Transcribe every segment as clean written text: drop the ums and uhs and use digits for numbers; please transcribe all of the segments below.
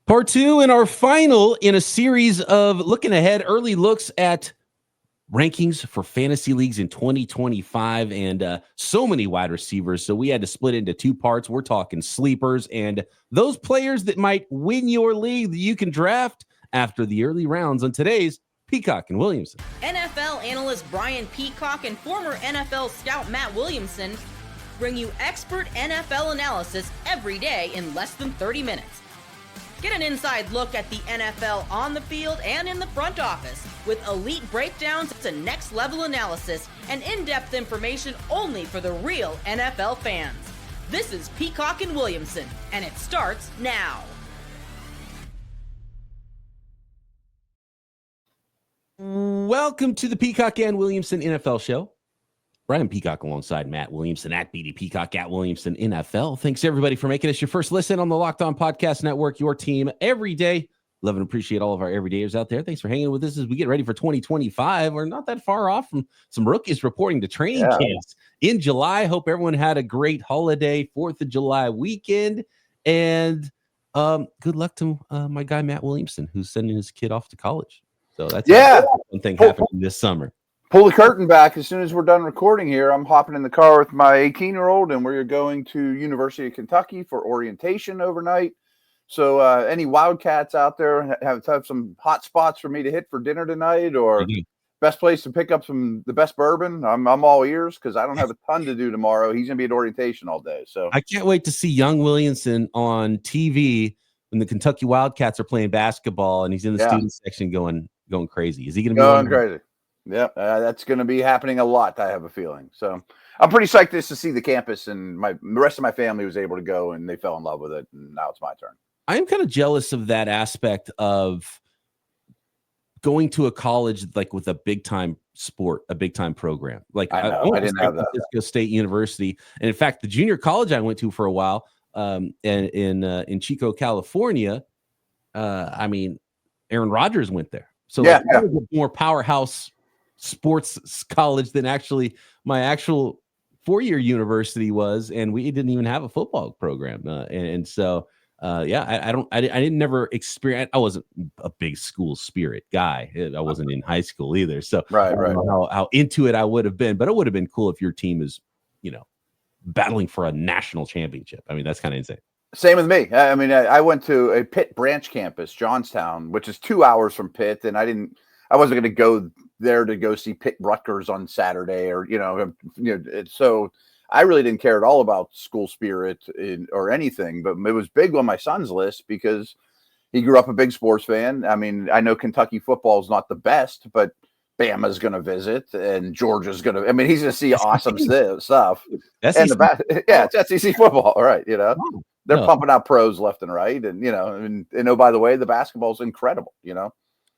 Part two and our final in a series of looking ahead, early looks at rankings for fantasy leagues in 2025 and so many wide receivers. So we had to split into two parts. We're talking sleepers and those players that might win your league that you can draft after the early rounds on today's Peacock and Williamson. NFL analyst Brian Peacock and former NFL scout Matt Williamson bring you expert NFL analysis every day in less than 30 minutes. Get an inside look at the NFL on the field and in the front office with elite breakdowns to next-level analysis and in-depth information only for the real NFL fans. This is Peacock and Williamson, and it starts now. Welcome to the Peacock and Williamson NFL Show. Brian Peacock alongside Matt Williamson at BD Peacock at Williamson NFL. Thanks everybody for making us your first listen on the Locked On Podcast Network, your team every day. Love and appreciate all of our everydayers out there. Thanks for hanging with us as we get ready for 2025. We're not that far off from some rookies reporting to training camps in July. Hope everyone had a great holiday, 4th of July weekend. And good luck to my guy, Matt Williamson, who's sending his kid off to college. So that's one thing happening this summer. Pull the curtain back as soon as we're done recording here. I'm hopping in the car with my 18-year-old, and we're going to University of Kentucky for orientation overnight. So any Wildcats out there have some hot spots for me to hit for dinner tonight, or best place to pick up the best bourbon? I'm all ears because I don't have a ton to do tomorrow. He's going to be at orientation all day. So I can't wait to see young Williamson on TV when the Kentucky Wildcats are playing basketball, and he's in the student section going crazy. Is he going to be going crazy? Yeah, that's going to be happening a lot, I have a feeling. So I'm pretty psyched just to see the campus, and the rest of my family was able to go, and they fell in love with it, and now it's my turn. I am kind of jealous of that aspect of going to a college like with a big-time sport, a big-time program. Like I didn't have that. Francisco State University. And in fact, the junior college I went to for a while in Chico, California, Aaron Rodgers went there. So more powerhouse sports college than actually my actual four-year university was, and we didn't even have a football program. I didn't never experience. I wasn't a big school spirit guy. I wasn't in high school either. So I don't know how into it I would have been, but it would have been cool if your team is, battling for a national championship. I mean, that's kind of insane. Same with me. I mean, I went to a Pitt branch campus, Johnstown, which is 2 hours from Pitt, and I wasn't going to go there to go see Pitt Rutgers on Saturday, or so I really didn't care at all about school spirit or anything. But it was big on my son's list because he grew up a big sports fan. I mean, I know Kentucky football is not the best, but Bama's going to visit, and Georgia's going to. I mean, he's going to see awesome stuff. It's SEC football, all right? They're pumping out pros left and right, and oh, by the way, the basketball's incredible.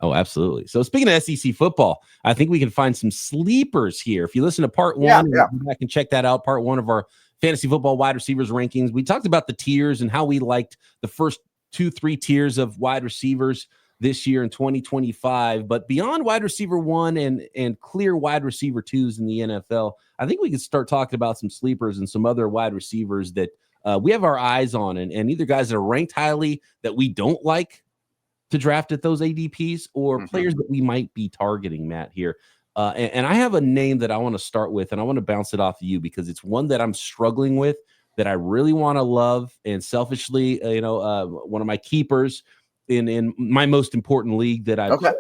Oh, absolutely. So speaking of SEC football, I think we can find some sleepers here. If you listen to part one, go back and check that out. Part one of our fantasy football wide receivers rankings. We talked about the tiers and how we liked the first 2-3 tiers of wide receivers this year in 2025. But beyond wide receiver 1 and clear wide receiver 2s in the NFL, I think we can start talking about some sleepers and some other wide receivers that we have our eyes on, and either guys that are ranked highly that we don't like to draft at those ADPs, or players that we might be targeting, Matt, here. And I have a name that I want to start with, and I want to bounce it off of you because it's one that I'm struggling with that I really want to love. And selfishly, one of my keepers in my most important league that I've talked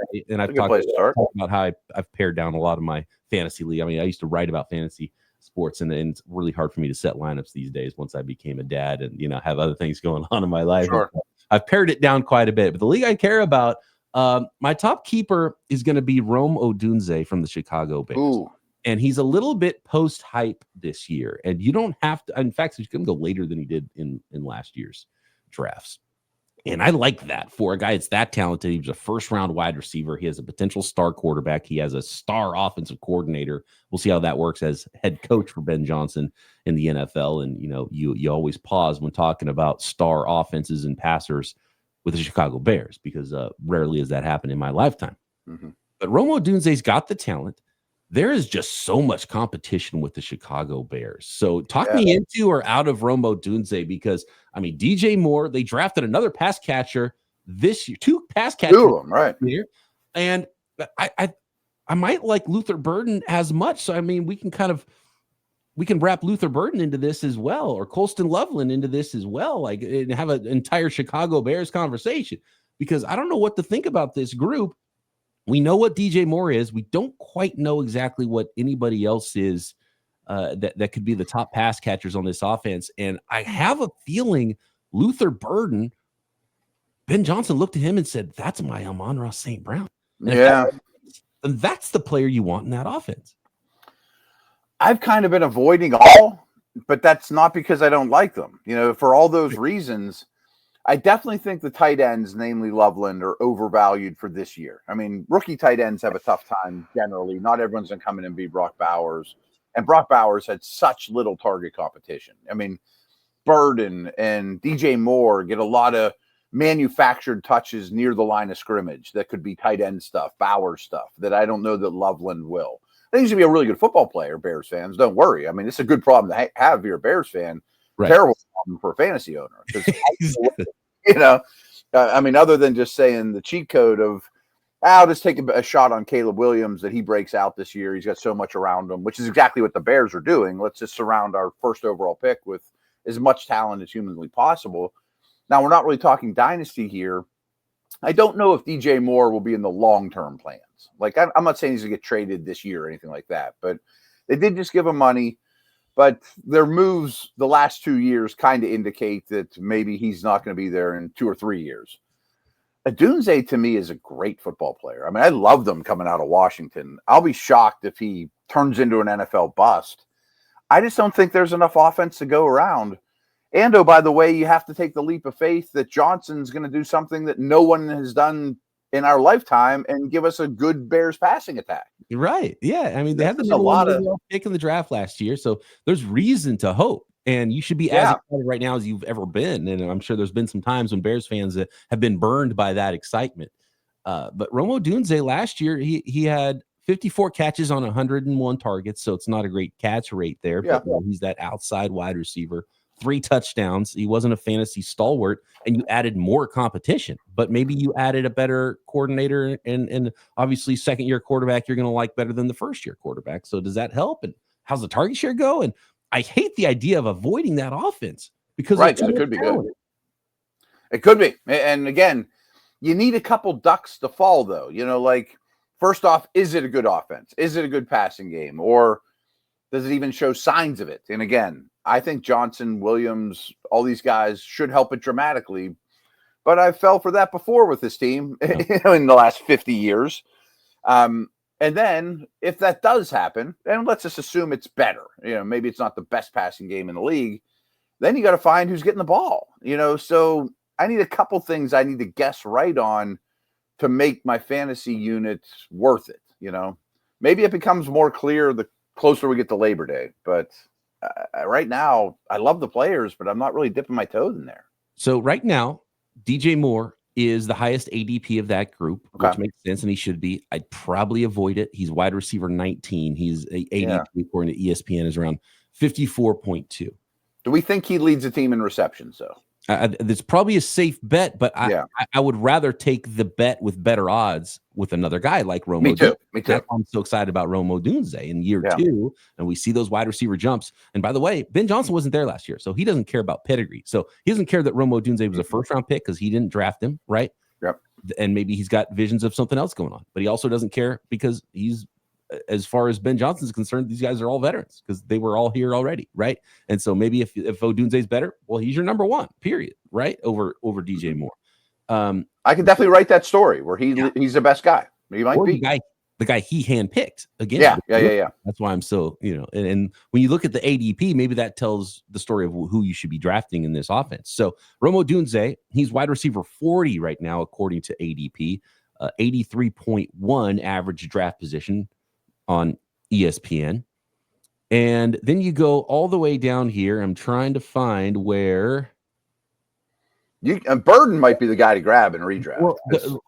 about how I've pared down a lot of my fantasy league. I mean, I used to write about fantasy sports, and it's really hard for me to set lineups these days once I became a dad and, have other things going on in my life. Sure. I've pared it down quite a bit, but the league I care about, my top keeper is going to be Rome Odunze from the Chicago Bears. Ooh. And he's a little bit post-hype this year, and you don't have to. In fact, he's going to go later than he did in last year's drafts. And I like that for a guy that's that talented. He was a first-round wide receiver. He has a potential star quarterback. He has a star offensive coordinator. We'll see how that works as head coach for Ben Johnson in the NFL. And, you always pause when talking about star offenses and passers with the Chicago Bears because rarely has that happened in my lifetime. But Rome Odunze's got the talent. There is just so much competition with the Chicago Bears. So talk me into or out of Rome Odunze because, DJ Moore, they drafted another pass catcher this year, 2 pass catchers. 2 of them, right? Here. And I might like Luther Burden as much. So, I mean, we can wrap Luther Burden into this as well, or Colston Loveland into this as well, like, and have an entire Chicago Bears conversation, because I don't know what to think about this group. We know what DJ Moore is. We don't quite know exactly what anybody else is that could be the top pass catchers on this offense. And I have a feeling Luther Burden, Ben Johnson looked at him and said, that's my Amon-Ra St. Brown. And that's the player you want in that offense. I've kind of been avoiding all, but that's not because I don't like them. You know, for all those reasons, I definitely think the tight ends, namely Loveland, are overvalued for this year. I mean, rookie tight ends have a tough time generally. Not everyone's going to come in and be Brock Bowers. And Brock Bowers had such little target competition. I mean, Burden and DJ Moore get a lot of manufactured touches near the line of scrimmage that could be tight end stuff, Bowers stuff, that I don't know that Loveland will. I think he's going to be a really good football player, Bears fans. Don't worry. I mean, it's a good problem to have if you're a Bears fan. Right. Terrible problem for a fantasy owner. You know, I mean, other than just saying the cheat code of, I'll just take a shot on Caleb Williams that he breaks out this year. He's got so much around him, which is exactly what the Bears are doing. Let's just surround our first overall pick with as much talent as humanly possible. Now, we're not really talking dynasty here. I don't know if DJ Moore will be in the long-term plans. Like, I'm not saying he's going to get traded this year or anything like that, but they did just give him money. But their moves the last 2 years kind of indicate that maybe he's not going to be there in 2 or 3 years. Odunze, to me, is a great football player. I mean, I love them coming out of Washington. I'll be shocked if he turns into an NFL bust. I just don't think there's enough offense to go around. And, oh, by the way, you have to take the leap of faith that Johnson's going to do something that no one has done in our lifetime and give us a good Bears passing attack. Right. Yeah. I mean, they had the number one pick in the draft last year, so there's reason to hope. And you should be as excited right now as you've ever been. And I'm sure there's been some times when Bears fans have been burned by that excitement. But Rome Odunze last year, he had 54 catches on 101 targets, so it's not a great catch rate there. But he's that outside wide receiver. 3 touchdowns. He wasn't a fantasy stalwart, and you added more competition. But maybe you added a better coordinator, and obviously second-year quarterback you're going to like better than the first-year quarterback. So does that help? And how's the target share go? And I hate the idea of avoiding that offense because it could be good. It could be. And again, you need a couple ducks to fall, though. You know, like, first off, is it a good offense? Is it a good passing game? Or does it even show signs of it? And again, I think Johnson, Williams, all these guys should help it dramatically. But I fell for that before with this team in the last 50 years. And then if that does happen, and let's just assume it's better, you know, maybe it's not the best passing game in the league, then you got to find who's getting the ball, you know. So I need a couple things I need to guess right on to make my fantasy unit worth it, you know. Maybe it becomes more clear the closer we get to Labor Day. But right now, I love the players, but I'm not really dipping my toes in there. So right now, DJ Moore is the highest ADP of that group, which makes sense, and he should be. I'd probably avoid it. He's wide receiver 19. He's ADP according to ESPN is around 54.2. Do we think he leads the team in receptions, though? That's probably a safe bet, but I would rather take the bet with better odds with another guy like Rome Odunze. Me too. That's why I'm so excited about Rome Odunze in year 2, and we see those wide receiver jumps. And by the way, Ben Johnson wasn't there last year, so he doesn't care about pedigree. So he doesn't care that Rome Odunze was a first-round pick because he didn't draft him, right? Yep. And maybe he's got visions of something else going on, but he also doesn't care because he's, as far as Ben Johnson's concerned, these guys are all veterans because they were all here already, right? And so maybe if Odunze's better, well, he's your number one, period, right? Over DJ Moore. I can definitely write that story where he's the best guy. He might be the guy he handpicked again. Yeah. That's why I'm so, you know, and when you look at the ADP, maybe that tells the story of who you should be drafting in this offense. So Rome Odunze, he's wide receiver 40 right now, according to ADP, 83.1 average draft position on ESPN. And then you go all the way down here. I'm trying to find where Burden might be the guy to grab and redraft. Well,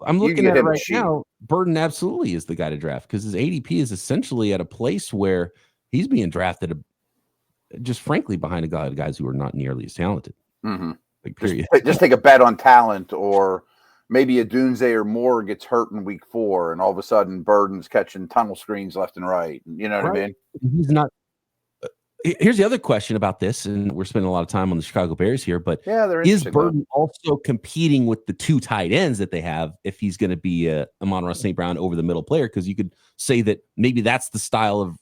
I'm looking at it right now. Burden absolutely is the guy to draft because his ADP is essentially at a place where he's being drafted just frankly behind guys who are not nearly as talented. Mm-hmm. Like, period. Just take a bet on talent or maybe Odunze or Moore gets hurt in week 4, and all of a sudden Burden's catching tunnel screens left and right. You know what I mean? He's not. Here's the other question about this, and we're spending a lot of time on the Chicago Bears here, but is Burden also competing with the 2 tight ends that they have if he's going to be a Amon-Ra St. Brown over the middle player? Because you could say that maybe that's the style of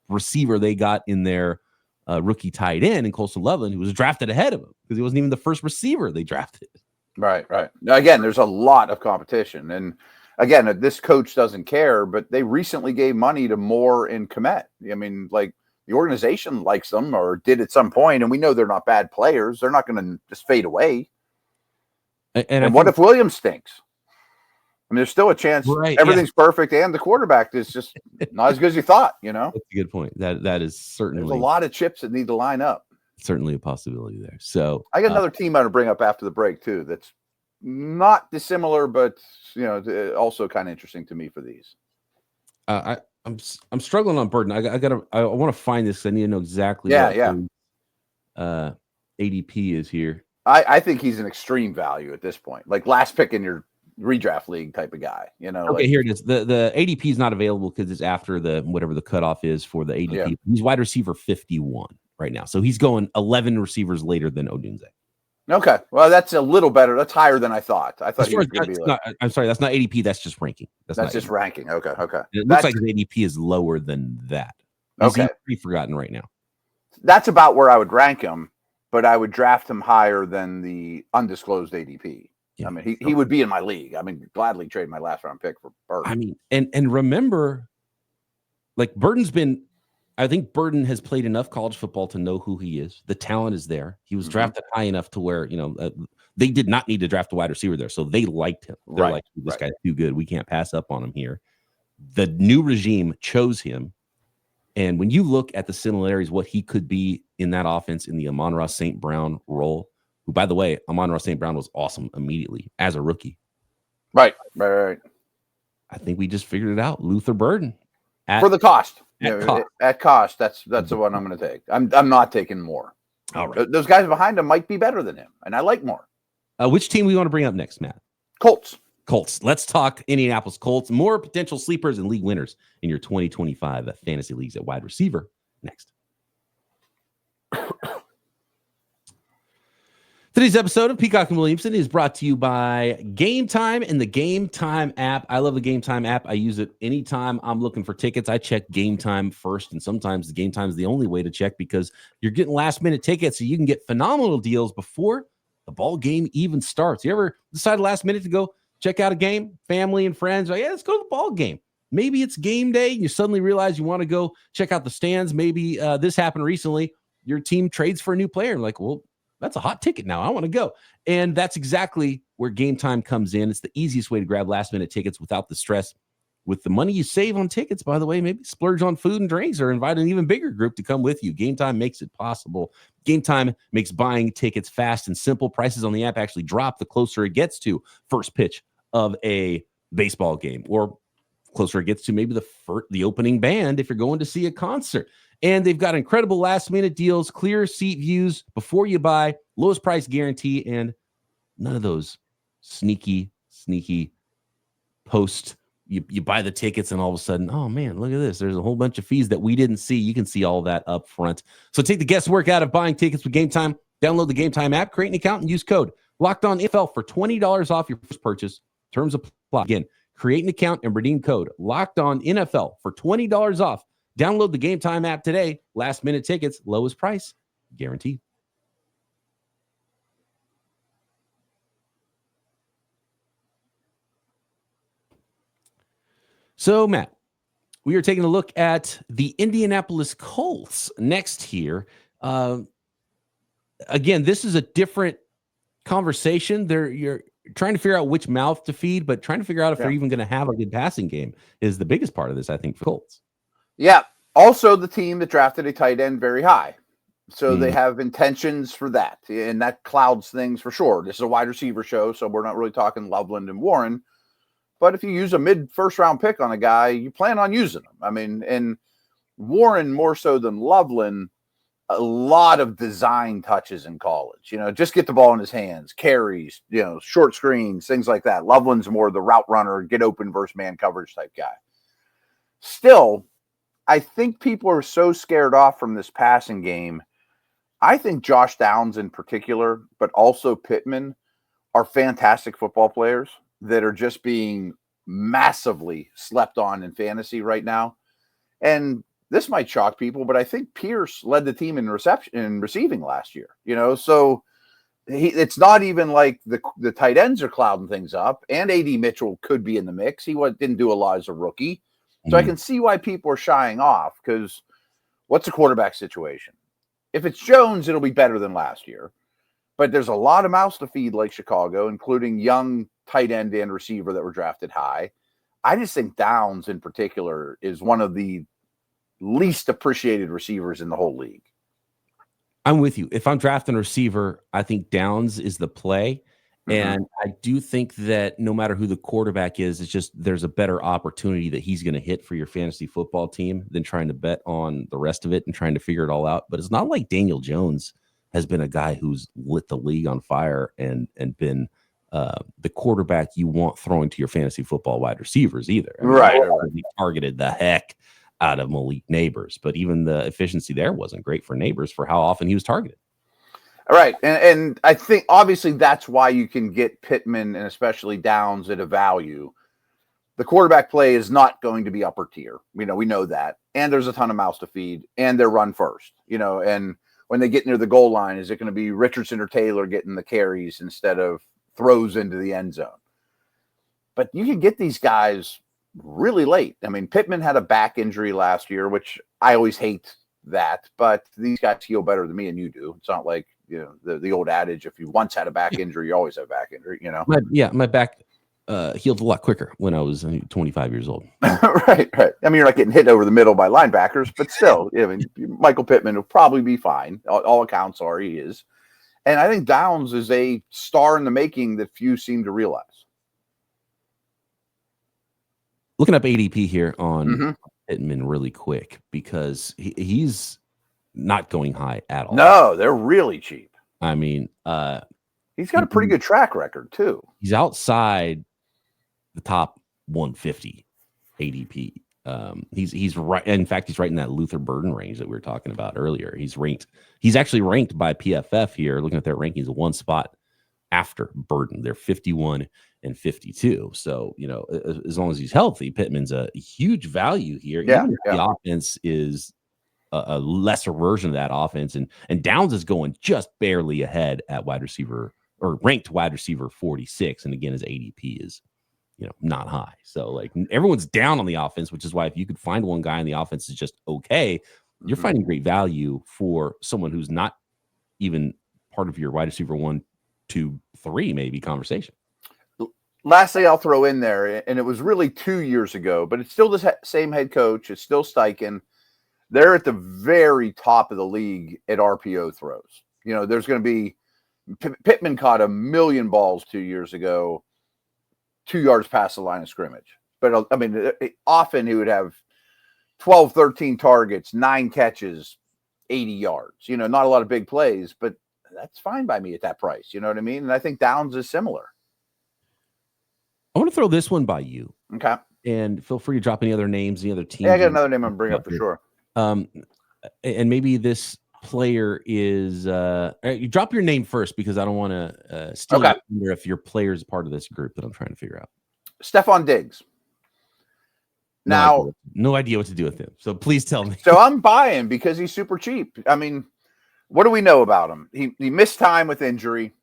receiver they got in their rookie tight end in Colston Loveland, who was drafted ahead of him because he wasn't even the first receiver they drafted. Right. Now, again, there's a lot of competition. And again, this coach doesn't care, but they recently gave money to Moore and Kmet. I mean, like, the organization likes them or did at some point, and we know they're not bad players. They're not going to just fade away. And what if Williams stinks? I mean, there's still a chance everything's perfect and the quarterback is just not as good as you thought, you know? That's a good point. That is certainly. There's a lot of chips that need to line up. Certainly a possibility there. So I got another team I want to bring up after the break, too, that's not dissimilar, but, you know, also kind of interesting to me for these. I'm struggling on Burden. I want to find this. I need to know exactly what ADP is here. I think he's an extreme value at this point, like last pick in your redraft league type of guy. You know. Okay, here it is. The ADP is not available because it's after the whatever the cutoff is for the ADP. Yeah. He's wide receiver 51 right now, so he's going 11 receivers later than Odunze. Okay, well, that's a little better. That's higher than I thought. I thought he was going to be like. I'm sorry, that's not ADP. That's just ranking. That's just ADP. Ranking. Okay. It looks like his ADP is lower than that. He's pretty forgotten right now. That's about where I would rank him, but I would draft him higher than the undisclosed ADP. Yeah. I mean, he would be in my league. I mean, gladly trade my last round pick for Burden. I mean, and remember, like I think Burden has played enough college football to know who he is. The talent is there. He was drafted high enough to where, they did not need to draft a wide receiver there. So they liked him. They're like, this guy's too good. We can't pass up on him here. The new regime chose him. And when you look at the similarities, what he could be in that offense in the Amon-Ra St. Brown role, who, by the way, Amon-Ra St. Brown was awesome immediately as a rookie. Right. I think we just figured it out. Luther Burden. For the cost. At cost, that's the one I'm going to take. I'm not taking Moore. All right. Those guys behind him might be better than him, and I like Moore. Which team we want to bring up next, Matt? Colts. Let's talk Indianapolis Colts. More potential sleepers and league winners in your 2025 fantasy leagues at wide receiver next. Today's episode of Peacock and Williamson is brought to you by Gametime and the Gametime app. I love the Gametime app. I use it anytime I'm looking for tickets. I check Gametime first, and sometimes the Gametime is the only way to check because you're getting last-minute tickets, so you can get phenomenal deals before the ball game even starts. You ever decide last minute to go check out a game? Family and friends, like, yeah, let's go to the ball game. Maybe it's game day, and you suddenly realize you want to go check out the stands. Maybe this happened recently. Your team trades for a new player, and like, well, that's a hot ticket now. I want to go. And that's exactly where Gametime comes in. It's the easiest way to grab last-minute tickets without the stress. With the money you save on tickets, by the way, maybe splurge on food and drinks or invite an even bigger group to come with you. Gametime makes it possible. Gametime makes buying tickets fast and simple. Prices on the app actually drop the closer it gets to first pitch of a baseball game, or closer it gets to maybe the opening band if you're going to see a concert. And they've got incredible last-minute deals, clear seat views before you buy, lowest price guarantee, and none of those sneaky post. You buy the tickets, and all of a sudden, oh, man, look at this. There's a whole bunch of fees that we didn't see. You can see all that up front. So take the guesswork out of buying tickets with Gametime. Download the Gametime app, create an account, and use code LOCKEDONNFL for $20 off your first purchase. Terms apply. Again, create an account and redeem code LOCKEDONNFL for $20 off. Download the Gametime app today. Last minute tickets, lowest price, guaranteed. So, Matt, we are taking a look at the Indianapolis Colts next here. Again, this is a different conversation. You're trying to figure out which mouth to feed, but trying to figure out if they're even going to have a good passing game is the biggest part of this, I think, for Colts. Yeah. Also, the team that drafted a tight end very high. So they have intentions for that. And that clouds things for sure. This is a wide receiver show, so we're not really talking Loveland and Warren. But if you use a mid-first round pick on a guy, you plan on using him. I mean, and Warren more so than Loveland, a lot of design touches in college. Just get the ball in his hands, carries, short screens, things like that. Loveland's more the route runner, get open versus man coverage type guy. Still, I think people are so scared off from this passing game. I think Josh Downs in particular, but also Pittman, are fantastic football players that are just being massively slept on in fantasy right now. And this might shock people, but I think Pierce led the team in receiving last year. So it's not even like the tight ends are clouding things up. And A.D. Mitchell could be in the mix. He didn't do a lot as a rookie. So I can see why people are shying off, because what's the quarterback situation? If it's Jones, it'll be better than last year. But there's a lot of mouths to feed like Chicago, including young tight end and receiver that were drafted high. I just think Downs in particular is one of the least appreciated receivers in the whole league. I'm with you. If I'm drafting a receiver, I think Downs is the play. And I do think that no matter who the quarterback is, it's just there's a better opportunity that he's going to hit for your fantasy football team than trying to bet on the rest of it and trying to figure it all out. But it's not like Daniel Jones has been a guy who's lit the league on fire and been the quarterback you want throwing to your fantasy football wide receivers either. Right. He targeted the heck out of Malik Neighbors, but even the efficiency there wasn't great for Neighbors for how often he was targeted. All right. And I think obviously that's why you can get Pittman and especially Downs at a value. The quarterback play is not going to be upper tier. We know that. And there's a ton of mouths to feed, and they're run first, and when they get near the goal line, is it going to be Richardson or Taylor getting the carries instead of throws into the end zone? But you can get these guys really late. I mean, Pittman had a back injury last year, which I always hate that, but these guys heal better than me and you do. It's not like, the old adage, if you once had a back injury, you always have a back injury, My back healed a lot quicker when I was 25 years old. Right. I mean, you're not getting hit over the middle by linebackers, but still, I mean, Michael Pittman will probably be fine. All accounts are he is. And I think Downs is a star in the making that few seem to realize. Looking up ADP here on Pittman really quick, because he's not going high at all. No, they're really cheap. I mean, he's got a pretty good track record too. He's outside the top 150 ADP. He's right. In fact, he's right in that Luther Burden range that we were talking about earlier. He's actually ranked by PFF here. Looking at their rankings, one spot after Burden. They're 51 and 52. So, as long as he's healthy, Pittman's a huge value here. Even if the offense is a lesser version of that offense, and Downs is going just barely ahead at wide receiver, or ranked wide receiver 46. And again, his ADP is, not high. So like everyone's down on the offense, which is why if you could find one guy and the offense is just okay, you're finding great value for someone who's not even part of your wide receiver 1, 2, 3 maybe conversation. Last thing I'll throw in there, and it was really 2 years ago, but it's still the same head coach. It's still Steichen. They're at the very top of the league at RPO throws. There's going to be Pittman caught 1 million balls 2 years ago, 2 yards past the line of scrimmage. But I mean, often he would have 12, 13 targets, 9 catches, 80 yards. Not a lot of big plays, but that's fine by me at that price. You know what I mean? And I think Downs is similar. I want to throw this one by you. Okay. And feel free to drop any other names, any other teams. Yeah, I got another name I'm bringing up for sure. And maybe this player is you drop your name first, because I don't want to steal your thunder if your player is part of this group that I'm trying to figure out. Stefon Diggs. Now, no idea what to do with him. So please tell me. So I'm buying because he's super cheap. I mean, what do we know about him? He missed time with injury.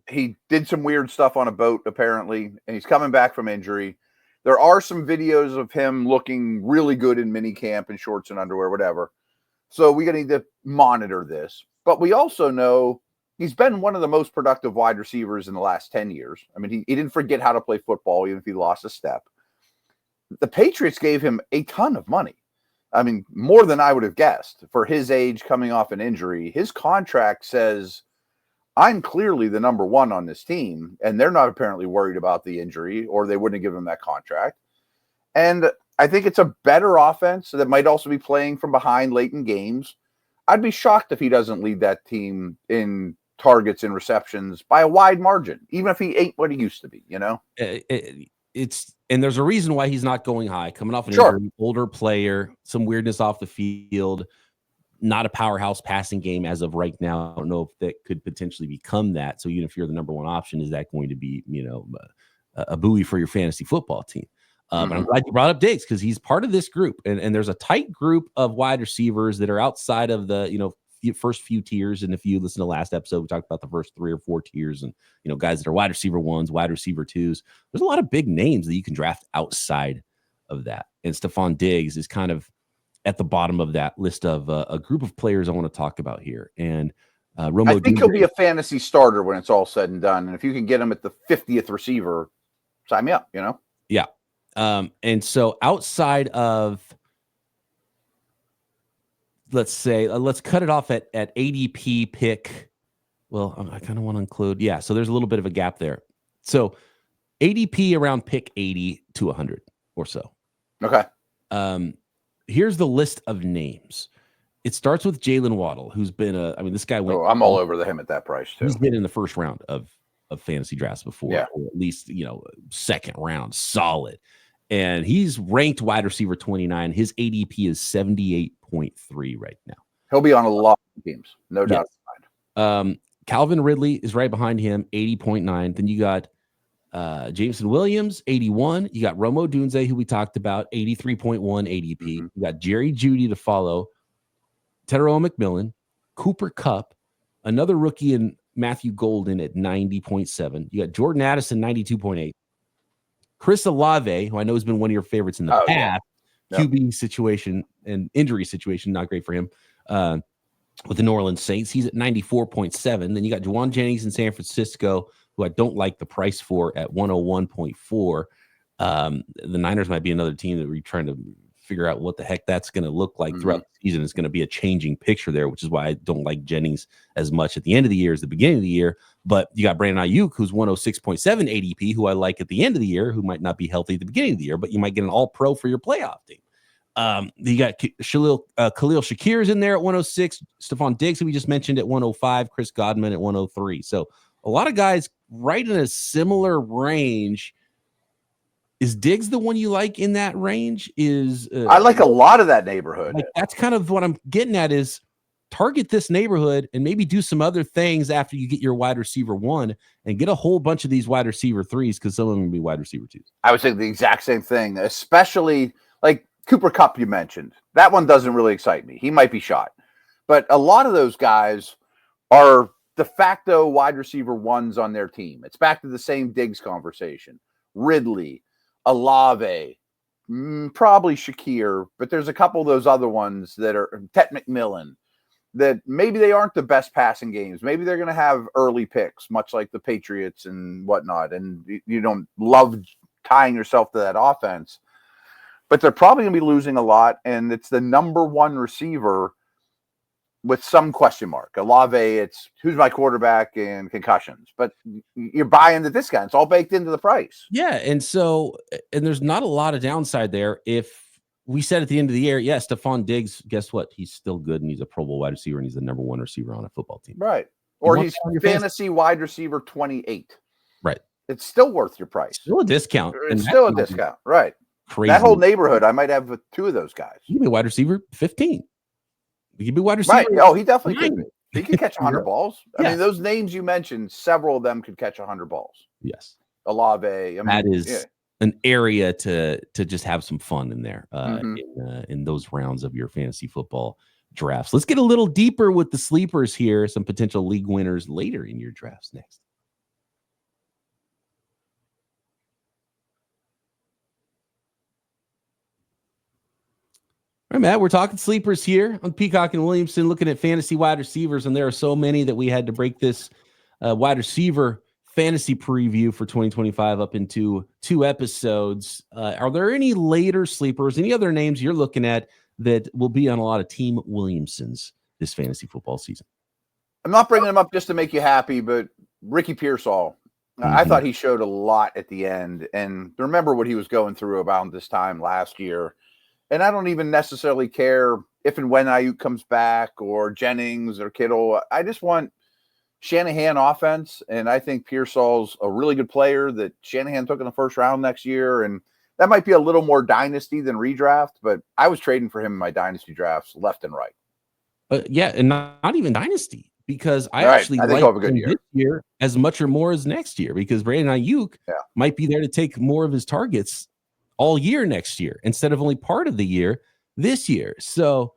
He did some weird stuff on a boat, apparently, and he's coming back from injury. There are some videos of him looking really good in mini camp in shorts and underwear, whatever. So we're going to need to monitor this. But we also know he's been one of the most productive wide receivers in the last 10 years. I mean, he didn't forget how to play football, even if he lost a step. The Patriots gave him a ton of money. I mean, more than I would have guessed for his age coming off an injury. His contract says, I'm clearly the number 1 on this team, and they're not apparently worried about the injury, or they wouldn't have given him that contract. And I think it's a better offense that might also be playing from behind late in games. I'd be shocked if he doesn't lead that team in targets and receptions by a wide margin, even if he ain't what he used to be, you know? And there's a reason why he's not going high, coming off an injury, older player, some weirdness off the field, not a powerhouse passing game as of right now. I don't know if that could potentially become that. So even if you're the number one option, is that going to be, a buoy for your fantasy football team? But I'm glad you brought up Diggs because he's part of this group. And there's a tight group of wide receivers that are outside of the, first few tiers. And if you listen to last episode, we talked about the first 3 or 4 tiers and, guys that are wide receiver 1s, wide receiver 2s. There's a lot of big names that you can draft outside of that. And Stefon Diggs is kind of at the bottom of that list of a group of players I want to talk about here. And Rome Odunze, I think he'll be a fantasy starter when it's all said and done. And if you can get him at the 50th receiver, sign me up, Yeah. And so outside of, let's say, let's cut it off at ADP pick. Well, I kind of want to include, so there's a little bit of a gap there. So ADP around pick 80 to 100 or so. Okay. Here's the list of names. It starts with Jalen Waddle, who's been this guy went. I'm all over him at that price too. He's been in the first round of fantasy drafts before, or at least, second round, solid. And he's ranked wide receiver 29. His ADP is 78.3 right now. He'll be on a lot of teams, no doubt. Calvin Ridley is right behind him, 80.9. Then you got Jameson Williams, 81. You got Rome Odunze, who we talked about, 83.1 ADP. You got Jerry Jeudy to follow, Teteroa McMillan, Cooper Kupp, another rookie in Matthew Golden at 90.7. You got Jordan Addison, 92.8. Chris Olave, who I know has been one of your favorites in the past, QB situation and injury situation, not great for him, with the New Orleans Saints. He's at 94.7. Then you got Juwan Jennings in San Francisco, who I don't like the price for at 101.4. The Niners might be another team that we're trying to figure out what the heck that's going to look like throughout the season. It's going to be a changing picture there, which is why I don't like Jennings as much at the end of the year as the beginning of the year. But you got Brandon Ayuk, who's 106.7 ADP, who I like at the end of the year, who might not be healthy at the beginning of the year, but you might get an all-pro for your playoff team. You got Khalil Shakir's in there at 106, Stefon Diggs, who we just mentioned, at 105, Chris Godwin at 103. So a lot of guys right in a similar range. Is Diggs the one you like in that range? I like a lot of that neighborhood. Like, that's kind of what I'm getting at, is target this neighborhood and maybe do some other things after you get your wide receiver 1 and get a whole bunch of these wide receiver 3s, because some of them will be wide receiver 2s. I would say the exact same thing, especially like Cooper Kupp you mentioned. That one doesn't really excite me. He might be shot. But a lot of those guys are de facto wide receiver 1s on their team. It's back to the same Diggs conversation. Ridley, Olave, probably Shakir, but there's a couple of those other ones that are Tet McMillan, that maybe they aren't the best passing games. Maybe they're going to have early picks, much like the Patriots and whatnot, and you don't love tying yourself to that offense. But they're probably going to be losing a lot, and it's the number 1 receiver with some question mark. Olave, it's who's my quarterback and concussions. But you're buying the discount. It's all baked into the price. Yeah, and there's not a lot of downside there. If we said at the end of the year, Stefon Diggs, guess what? He's still good, and he's a Pro Bowl wide receiver, and he's the number 1 receiver on a football team. Right. Or he's fantasy wide receiver 28. Right. It's still worth your price. Still a discount. It's still a discount. Right. Crazy. That whole neighborhood, I might have 2 of those guys. You can be wide receiver 15. He could be wide receiver. Right. Oh, he definitely could be. He could catch 100 balls. I Yeah. mean, those names you mentioned, several of them could catch 100 balls. Yes. Olave. I mean, that is an area to just have some fun in there in those rounds of your fantasy football drafts. Let's get a little deeper with the sleepers here. Some potential league winners later in your drafts next. All right, Matt, we're talking sleepers here on Peacock and Williamson, looking at fantasy wide receivers, and there are so many that we had to break this wide receiver fantasy preview for 2025 up into 2 episodes. Are there any later sleepers, any other names you're looking at that will be on a lot of Team Williamson's this fantasy football season? I'm not bringing him up just to make you happy, but Ricky Pearsall, I thought he showed a lot at the end. And remember what he was going through about this time last year. And I don't even necessarily care if and when Ayuk comes back or Jennings or Kittle. I just want Shanahan offense, and I think Pearsall's a really good player that Shanahan took in the first round next year, and that might be a little more dynasty than redraft, but I was trading for him in my dynasty drafts left and right. Yeah, and not even dynasty, because I think like he'll have a good him this year as much or more as next year, because Brandon Ayuk might be there to take more of his targets all year next year instead of only part of the year this year. So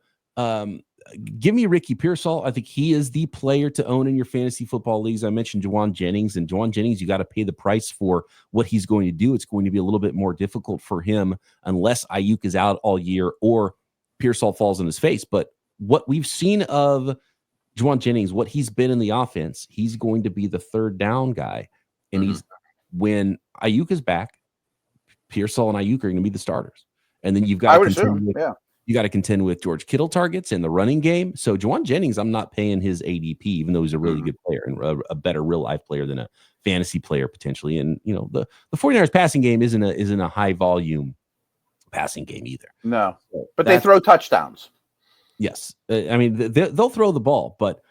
give me Ricky Pearsall. I think he is the player to own in your fantasy football leagues. I mentioned Juwan Jennings, and Juwan Jennings, you got to pay the price for what he's going to do. It's going to be a little bit more difficult for him unless Ayuk is out all year or Pearsall falls in his face. But what we've seen of Juwan Jennings, what he's been in the offense, he's going to be the third down guy. And he's, when Ayuk is back, Pearsall and Ayuk are going to be the starters. And then you've got to contend with George Kittle targets in the running game. So Juwan Jennings, I'm not paying his ADP, even though he's a really good player and a better real life player than a fantasy player potentially. And you know, the 49ers passing game isn't a high volume passing game either. No, but they throw touchdowns. Yes, I mean they'll throw the ball, but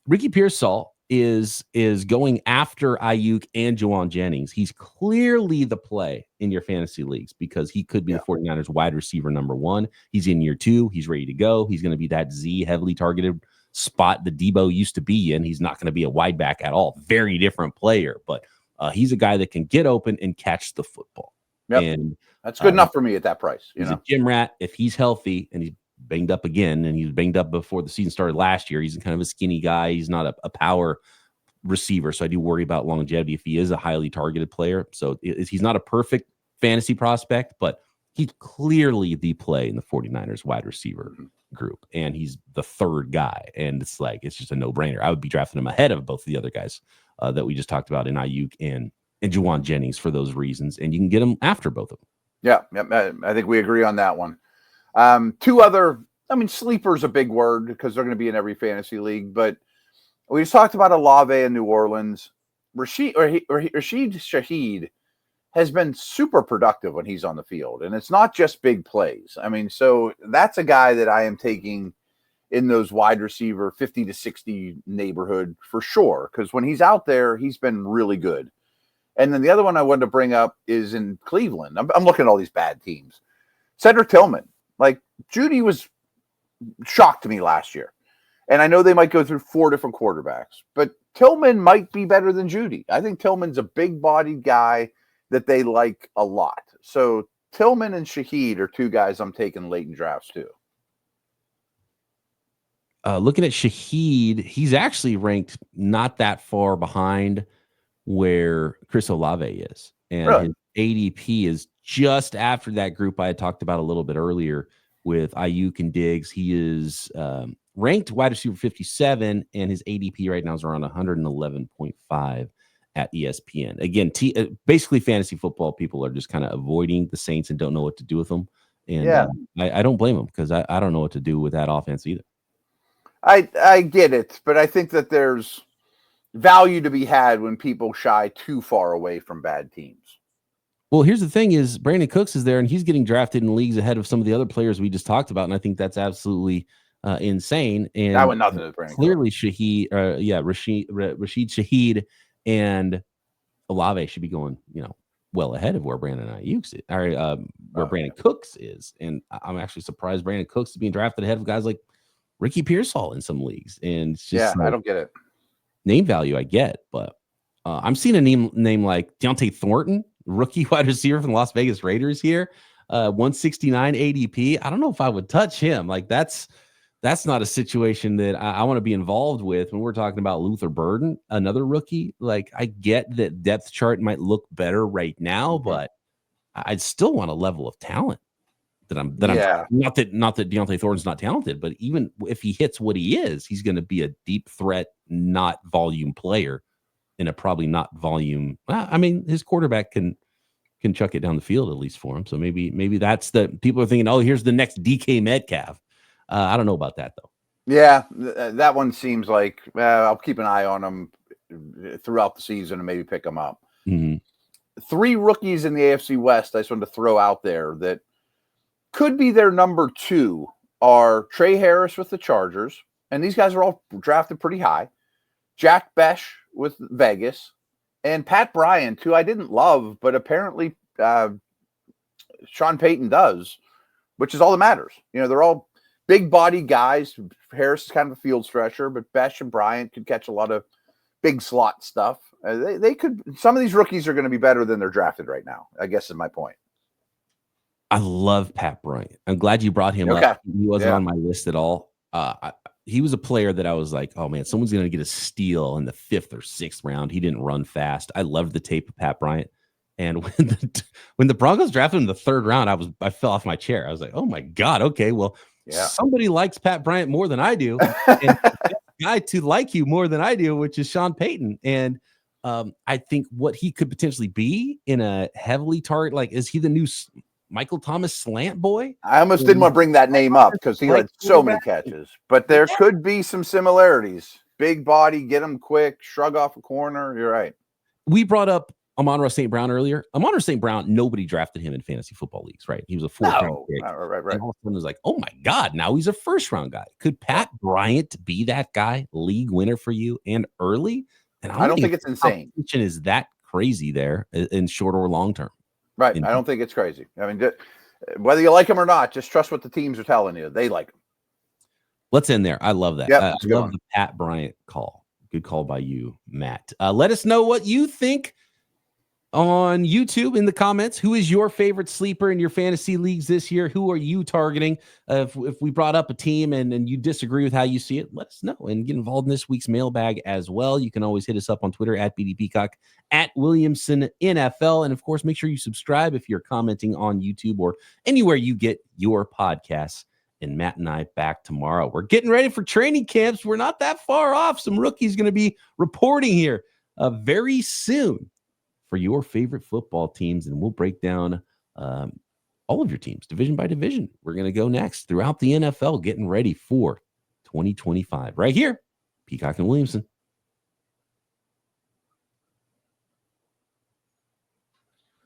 Ricky Pearsall is going after Ayuk and Juwan Jennings. He's clearly the play in your fantasy leagues because he could be the 49ers wide receiver number 1. He's in year 2. He's ready to go. He's going to be that Z heavily targeted spot that Debo used to be in. He's not going to be a wide back at all. Very different player, but he's a guy that can get open and catch the football. Yep. And that's good enough for me at that price. He's a gym rat. If he's healthy and he's banged up again, and he was banged up before the season started last year. He's kind of a skinny guy. He's not a power receiver, so I do worry about longevity if he is a highly targeted player. So he's not a perfect fantasy prospect, but he's clearly the play in the 49ers wide receiver group, and he's the third guy, and it's just a no-brainer. I would be drafting him ahead of both of the other guys that we just talked about in Ayuk and Juwan Jennings for those reasons, and you can get him after both of them. Yeah, I think we agree on that one. Two other, sleeper's a big word because they're going to be in every fantasy league, but we just talked about Olave in New Orleans. Rashid Shaheed has been super productive when he's on the field, and it's not just big plays. So that's a guy that I am taking in those wide receiver 50 to 60 neighborhood for sure, because when he's out there, he's been really good. And then the other one I wanted to bring up is in Cleveland. I'm looking at all these bad teams. Cedric Tillman. Judy was shocked to me last year. And I know they might go through 4 different quarterbacks, but Tillman might be better than Judy. I think Tillman's a big-bodied guy that they like a lot. So Tillman and Shaheed are two guys I'm taking late in drafts too. Looking at Shaheed, he's actually ranked not that far behind where Chris Olave is. And his ADP is just after that group I had talked about a little bit earlier with Ayuk and Diggs. He is ranked wide receiver 57, and his ADP right now is around 111.5 at ESPN. Again, basically fantasy football people are just kind of avoiding the Saints and don't know what to do with them. And I don't blame them because I don't know what to do with that offense either. I get it, but I think that there's value to be had when people shy too far away from bad teams. Well, here's the thing is Brandon Cooks is there, and he's getting drafted in leagues ahead of some of the other players we just talked about, and I think that's absolutely insane. And that would nothing to Brandon clearly Rashid Shaheed and Olave should be going, well ahead of where Brandon Ayuk is, or where Brandon Cooks is. And I'm actually surprised Brandon Cooks is being drafted ahead of guys like Ricky Pearsall in some leagues. And it's just I don't get it. Name value I get, but I'm seeing a name like Deontay Thornton, rookie wide receiver from the Las Vegas Raiders here, 169 ADP. I don't know if I would touch him. That's not a situation that I want to be involved with when we're talking about Luther Burden, another rookie. I get that depth chart might look better right now, but I'd still want a level of talent I'm not that Deontay Thornton's not talented, but even if he hits what he is, he's going to be a deep threat, not volume player in a probably not volume. His quarterback can chuck it down the field at least for him. So maybe that's the people are thinking, oh, here's the next DK Metcalf. I don't know about that though. Yeah, that one seems like I'll keep an eye on him throughout the season and maybe pick him up. Mm-hmm. 3 rookies in the AFC West I just wanted to throw out there that could be their number 2 are Trey Harris with the Chargers, and these guys are all drafted pretty high. Jack Besh with Vegas, and Pat Bryant, who I didn't love, but apparently Sean Payton does, which is all that matters. They're all big body guys. Harris is kind of a field stretcher, but Besh and Bryant could catch a lot of big slot stuff. They could. Some of these rookies are going to be better than they're drafted right now, I guess is my point. I love Pat Bryant. I'm glad you brought him up. He wasn't on my list at all. He was a player that I was like, oh man, someone's going to get a steal in the 5th or 6th round. He didn't run fast. I loved the tape of Pat Bryant. And when the Broncos drafted him in the 3rd round, I fell off my chair. I was like, oh my God, okay, well, somebody likes Pat Bryant more than I do. And guy to like you more than I do, which is Sean Payton. And I think what he could potentially be in a heavily target, like, is he the new Michael Thomas slant boy? I almost didn't want to bring that name up because he had so many catches, but there could be some similarities. Big body, get him quick, shrug off a corner. You're right. We brought up Amon-Ra St. Brown earlier. Amon-Ra St. Brown, nobody drafted him in fantasy football leagues, right? He was a 4th-round pick. Right. And all of a sudden it was like, oh my God, now he's a 1st-round guy. Could Pat Bryant be that guy, league winner for you and early? And I don't think it's insane. Is that crazy there in short or long term? Right. I don't think it's crazy. I mean, whether you like him or not, just trust what the teams are telling you. They like him. Let's end there. I love that. I love the Pat Bryant call. Good call by you, Matt. Let us know what you think on YouTube in the comments. Who is your favorite sleeper in your fantasy leagues this year? Who are you targeting? If we brought up a team and you disagree with how you see it, let us know and get involved in this week's mailbag as well. You can always hit us up on Twitter at BD Peacock, at Williamson NFL. And of course, make sure you subscribe if you're commenting on YouTube or anywhere you get your podcasts. And Matt and I back tomorrow. We're getting ready for training camps. We're not that far off. Some rookies going to be reporting here very soon for your favorite football teams, and we'll break down all of your teams division by division. We're going to go next throughout the NFL, getting ready for 2025 right here, Peacock and Williamson.